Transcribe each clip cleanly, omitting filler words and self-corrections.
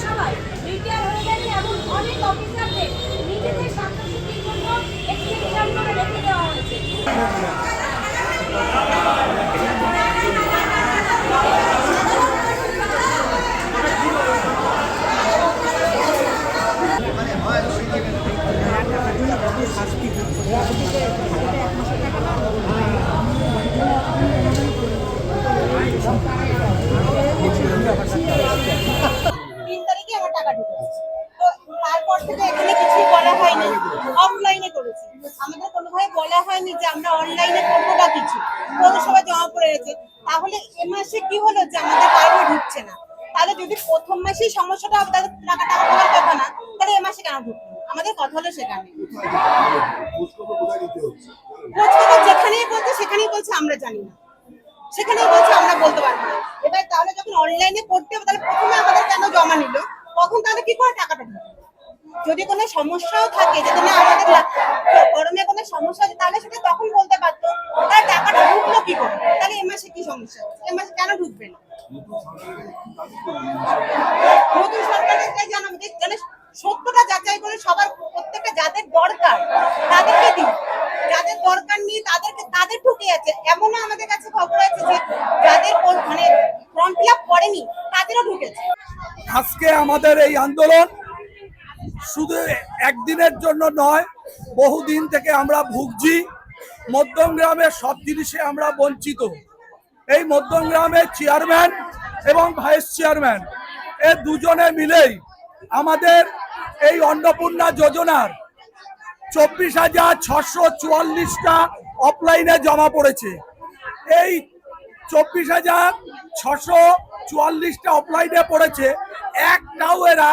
পৌরসভায় রিটায়ার হয়ে গেছে এবং অনেক অফিসারদের নিজেদের স্বার্থসিদ্ধির জন্য এক্সটেনশন করে রেখে দেওয়া হয়েছে। তিন তারিখে আমার টাকা ঢুকেছে, তো তারপর থেকে এখানে কিছুই বলা হয়নি, অফলাইনে করেছি। আমাদের কোনোভাবে বলা হয়নি যে আমরা অনলাইনে করবো বা কিছু। পৌরসভা জমা পড়ে গেছে, তাহলে এ মাসে কি হলো যে আমাদের কারো ঢুকছে না? তাহলে যদি প্রথম মাসেই সমস্যাটা হবে, তাহলে টাকাটা হওয়ার কথা না, তাহলে এ মাসে কেন ঢুকলো? আমাদের কথা হলো সেখানে খোঁজখবর যেখানেই বলছে সেখানেই বলছে আমরা জানি না, সেখানেই বলছে আমরা বলতে পারবো না। এবার তাহলে যখন অনলাইনে করতে হবে, তাহলে প্রথমে আমাদের কেন জমা নিল? তখন তাহলে কি করে টাকাটা ঢুকবে? যদি কোনো সমস্যাও থাকে, যদি না আমাদের গরমে কোনো সমস্যা আছে, তাহলে সেটা তখন বলতে পারতো। তাহলে টাকাটা ঢুকলো কি করে? তাহলে এ মাসে কি সমস্যা? এ মাসে কেন ঢুকবে না? নতুন সরকারের চাই জানাবো, মানে সত্যটা যাচাই করে সবার, প্রত্যেকটা যাদের দরকার তাদেরকে দিই, যাদের দরকার নেই তাদের ঢুকে যাচ্ছে। এমনও আমাদের কাছে খবর আছে যে যাদের মানে ফর্ম ফিল আপ করেনি তাদেরও ঢুকেছে। আজকে আমাদের এই আন্দোলন শুধু একদিনের জন্য নয়, বহুদিন থেকে আমরা ভুগছি। মধ্যমগ্রামের সব জিনিসে আমরা বঞ্চিত। এই মধ্যমগ্রামের চেয়ারম্যান এবং ভাইস চেয়ারম্যান এর দুজনে মিলেই আমাদের এই অন্নপূর্ণা যোজনার 24,644টা অফলাইনে জমা পড়েছে। এই 24,644টা অফলাইনে পড়েছে, একটাও এরা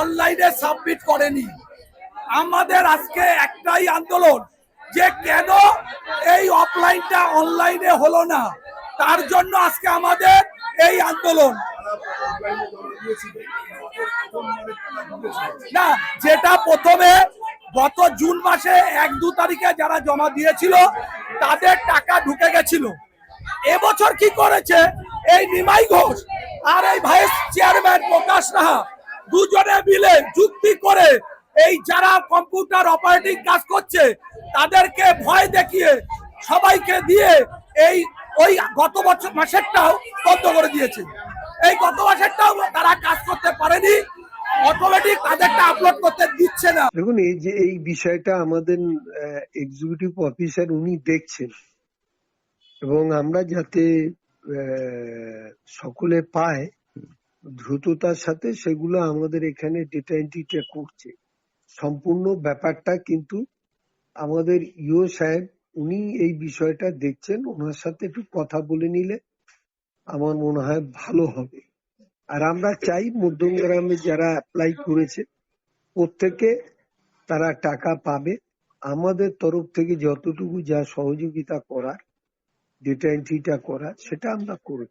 অনলাইনে সাবমিট করেনি। আমাদের আজকে একটাই আন্দোলন যে কেন এই অফলাইনটা অনলাইনে হলো না, তার জন্য আজকে আমাদের এই আন্দোলন। না, যেটা প্রথমে গত জুন মাসে 1-2 তারিখে যারা জমা দিয়েছিল তাদের টাকা ঢুকে গেছিল। এবছর কি করেছে এই নিমাই ঘোষ আর এই ভাইস চেয়ারম্যান প্রকাশ রাহা দুজনে মিলে যুক্তি করে এই যারা কম্পিউটার অপারেটিং কাজ করছে তাদেরকে ভয় দেখিয়ে সবাইকে দিয়ে এই ওই গত বছর মাসেরটাও বন্ধ করে দিয়েছে। এই গত মাসেরটাও তারা কাজ করতে পারেনি, অটোমেটিক তাদেরটা আপলোড করতে দিচ্ছে না। দেখুন, এই যে এই বিষয়টা আমাদের এক্সিকিউটিভ অফিসার উনি দেখছেন, এবং আমরা যাতে সকলে পায় দ্রুততার সাথে সেগুলো আমাদের এখানে ডেটা এন্ট্রিটা করছে। সম্পূর্ণ ব্যাপারটা কিন্তু আমাদের ইও সাহেব উনি এই বিষয়টা দেখছেন, ওনার সাথে একটু কথা বলে নিলে আমার মনে হয় ভালো হবে। আর আমরা চাই মধ্যমগ্রামে যারা অ্যাপ্লাই করেছে প্রত্যেকে তারা টাকা পাবে। আমাদের তরফ থেকে যতটুকু যা সহযোগিতা করার, ডেটা এন্ট্রিটা করার, সেটা আমরা করব।